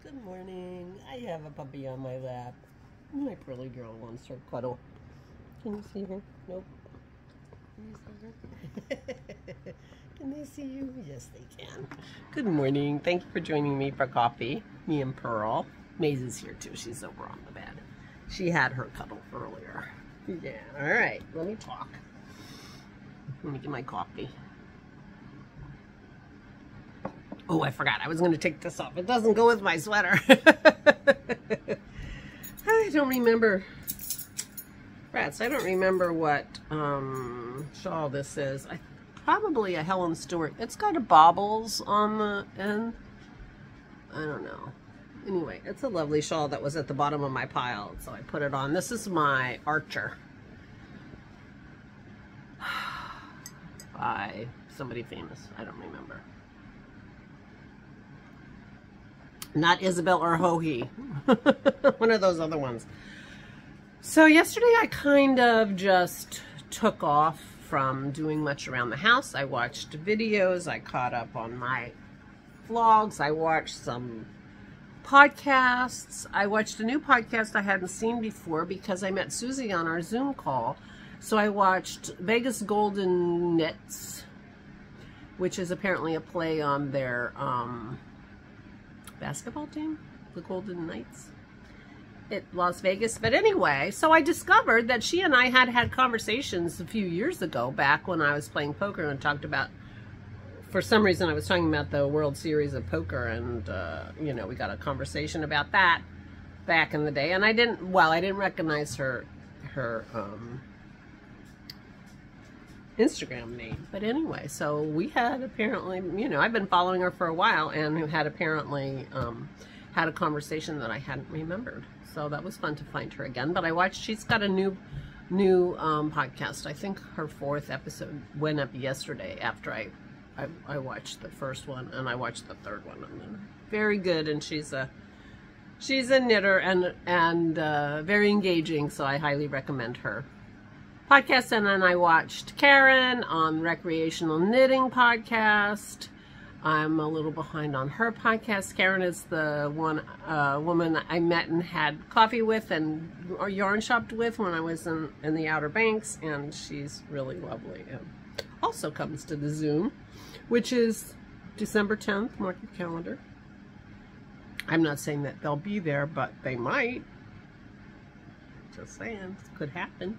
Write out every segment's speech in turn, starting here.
Good morning. I have a puppy on my lap. My pretty girl wants her cuddle. Can you see her? Nope. Can you see her? Can they see you? Yes, they can. Good morning. Thank you for joining me for coffee. Me and Pearl. Maisie here too. She's over on the bed. She had her cuddle earlier. Yeah. All right. Let me talk. Let me get my coffee. Oh, I forgot. I was going to take this off. It doesn't go with my sweater. I don't remember. Rats, I don't remember what shawl this is. Probably a Helen Stewart. It's got a baubles on the end. I don't know. Anyway, it's a lovely shawl that was at the bottom of my pile, so I put it on. This is my Archer. By somebody famous. I don't remember. Not Isabel or Hohe. One of those other ones. So yesterday I kind of just took off from doing much around the house. I watched videos. I caught up on my vlogs. I watched some podcasts. I watched a new podcast I hadn't seen before because I met Susie on our Zoom call. So I watched Vegas Golden Knights, which is apparently a play on their basketball team, the Golden Knights at Las Vegas. But anyway, so I discovered that she and I had conversations a few years ago, back when I was playing poker, and talked about, for some reason I was talking about the World Series of Poker, and you know, we got a conversation about that back in the day. And I didn't recognize her Instagram name. But anyway, so we had apparently, you know, I've been following her for a while, and who had apparently had a conversation that I hadn't remembered. So that was fun to find her again. But I watched, she's got a new podcast. I think her 4th episode went up yesterday after I watched the first one, and I watched the 3rd one. And then very good, and she's a knitter and very engaging, so I highly recommend her podcast. And then I watched Karen on Recreational Knitting Podcast. I'm a little behind on her podcast. Karen is the one woman I met and had coffee with and yarn shopped with when I was in the Outer Banks, and she's really lovely. And also comes to the Zoom, which is December 10th. Mark your calendar. I'm not saying that they'll be there, but they might. Just saying, it could happen.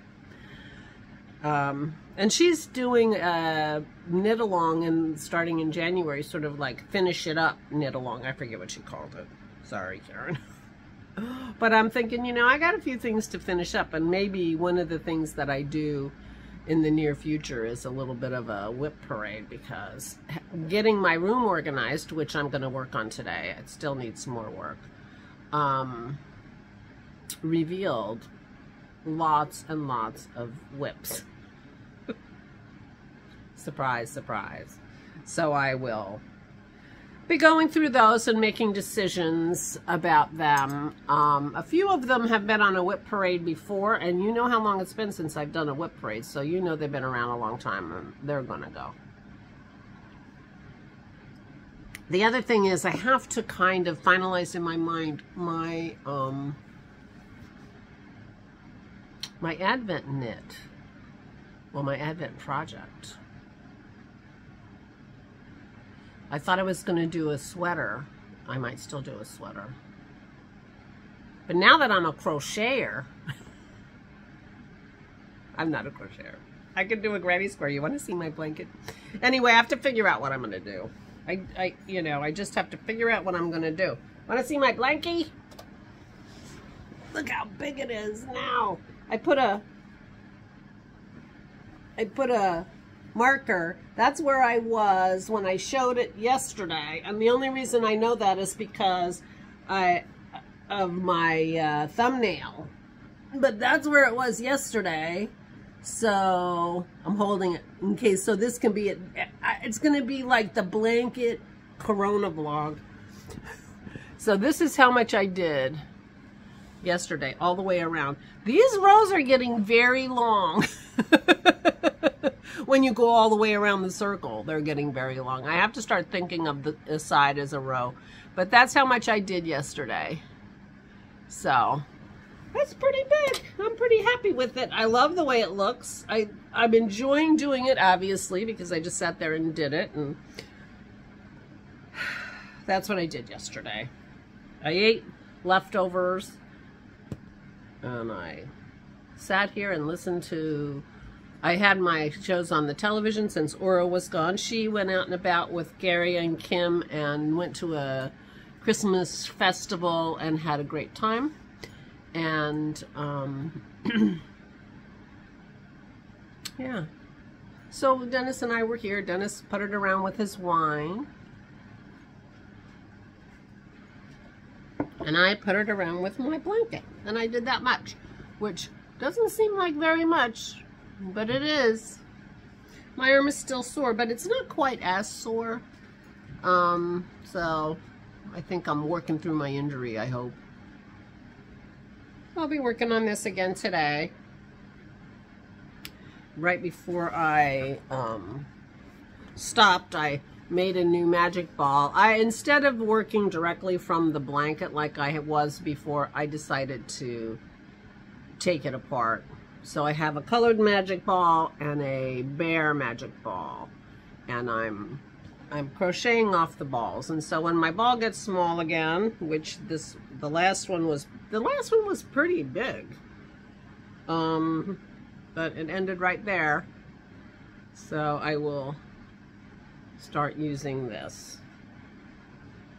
And she's doing a knit along, and starting in January, sort of like finish it up knit along. I forget what she called it. Sorry, Karen. But I'm thinking, you know, I got a few things to finish up, and maybe one of the things that I do in the near future is a little bit of a whip parade, because getting my room organized, which I'm going to work on today, it still needs more work, revealed lots and lots of whips. Surprise, surprise. So I will be going through those and making decisions about them. A few of them have been on a whip parade before, and you know how long it's been since I've done a whip parade, so you know they've been around a long time, and they're gonna go. The other thing is, I have to kind of finalize in my mind my my Advent knit. Well, my Advent project. I thought I was going to do a sweater. I might still do a sweater. But now that I'm a crocheter, I'm not a crocheter. I could do a granny square. You want to see my blanket? Anyway, I have to figure out what I'm going to do. You know, I just have to figure out what I'm going to do. Want to see my blankie? Look how big it is now. I put a marker. That's where I was when I showed it yesterday, and the only reason I know that is because of my thumbnail. But that's where it was yesterday, so I'm holding it in case. So this can be it's going to be like the blanket CoronaVlog. So this is how much I did yesterday, all the way around. These rows are getting very long. when you go all the way around the circle, they're getting very long. I have to start thinking of the side as a row. But that's how much I did yesterday. So, that's pretty big. I'm pretty happy with it. I love the way it looks. I'm enjoying doing it, obviously, because I just sat there and did it. And that's what I did yesterday. I ate leftovers. And I sat here and listened to... I had my shows on the television since Aura was gone. She went out and about with Gary and Kim and went to a Christmas festival and had a great time. And, yeah. So Dennis and I were here. Dennis puttered around with his wine. And I puttered around with my blanket. And I did that much, which doesn't seem like very much, but it is. My arm is still sore, but it's not quite as sore. So I think I'm working through my injury, I hope. I'll be working on this again today. Right before I stopped, I made a new magic ball. Instead of working directly from the blanket like I was before, I decided to take it apart. So I have a colored magic ball and a bare magic ball, and I'm crocheting off the balls. And so when my ball gets small again, which the last one was pretty big, but it ended right there. So I will start using this.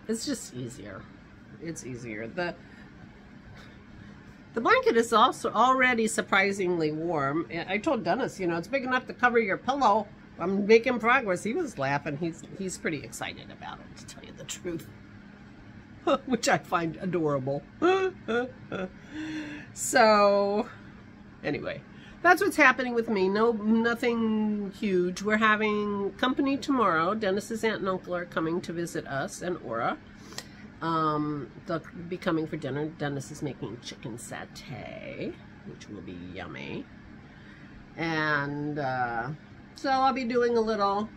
It's just easier. It's easier. The blanket is also already surprisingly warm. I told Dennis, you know, it's big enough to cover your pillow. I'm making progress. He was laughing. He's pretty excited about it, to tell you the truth. Which I find adorable. So, anyway, that's what's happening with me. Nothing huge. We're having company tomorrow. Dennis's aunt and uncle are coming to visit us and Aura. They'll be coming for dinner. Dennis is making chicken satay, which will be yummy. And so I'll be doing a little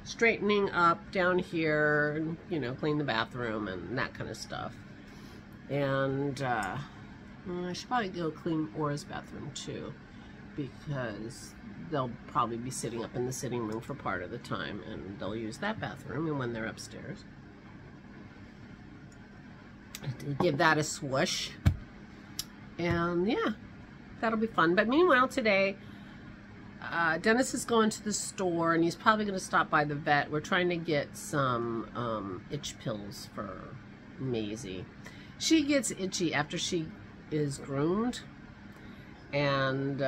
straightening up down here, you know, clean the bathroom and that kind of stuff. And I should probably go clean Aura's bathroom too, because they'll probably be sitting up in the sitting room for part of the time, and they'll use that bathroom and when they're upstairs. Give that a swoosh. And yeah, that'll be fun. But meanwhile today, Dennis is going to the store and he's probably going to stop by the vet. We're trying to get some itch pills for Maisie. She gets itchy after she is groomed, and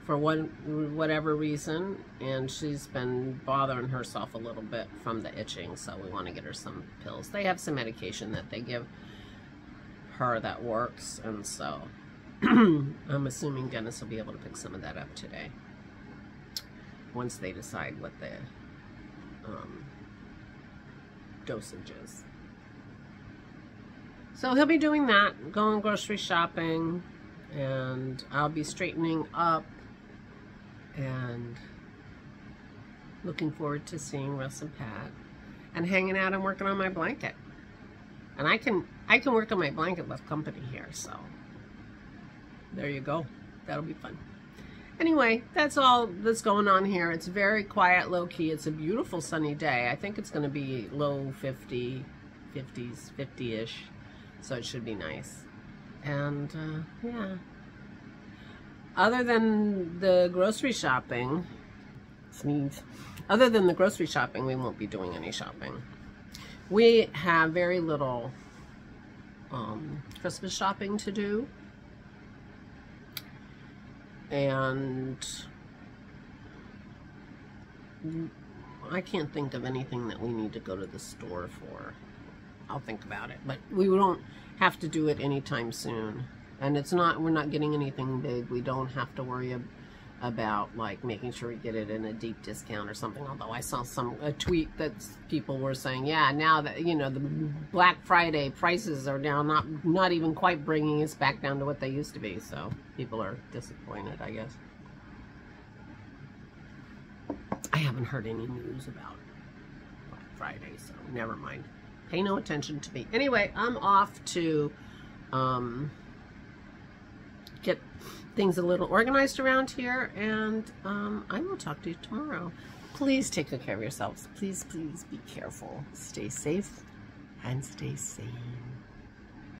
for whatever reason, and she's been bothering herself a little bit from the itching, so we want to get her some pills. They have some medication that they give her that works, and so I'm assuming Dennis will be able to pick some of that up today once they decide what the dosage is. So he'll be doing that, going grocery shopping, and I'll be straightening up and looking forward to seeing Russ and Pat and hanging out and working on my blanket. And I can work on my blanket with company here, so there you go. That'll be fun. Anyway, that's all that's going on here. It's very quiet, low-key. It's a beautiful sunny day. I think it's going to be low 50s, 50-ish, so it should be nice. And yeah, other than the grocery shopping, other than the grocery shopping, we won't be doing any shopping. We have very little Christmas shopping to do, and I can't think of anything that we need to go to the store for. I'll think about it, but we don't have to do it anytime soon. And we're not getting anything big. We don't have to worry about like making sure we get it in a deep discount or something. Although I saw a tweet that people were saying, yeah, now that, you know, the Black Friday prices are now not even quite bringing us back down to what they used to be. So people are disappointed, I guess. I haven't heard any news about Black Friday, so never mind. Pay no attention to me. Anyway, I'm off to get things a little organized around here, and I will talk to you tomorrow. Please take good care of yourselves. Please, please be careful. Stay safe and stay sane.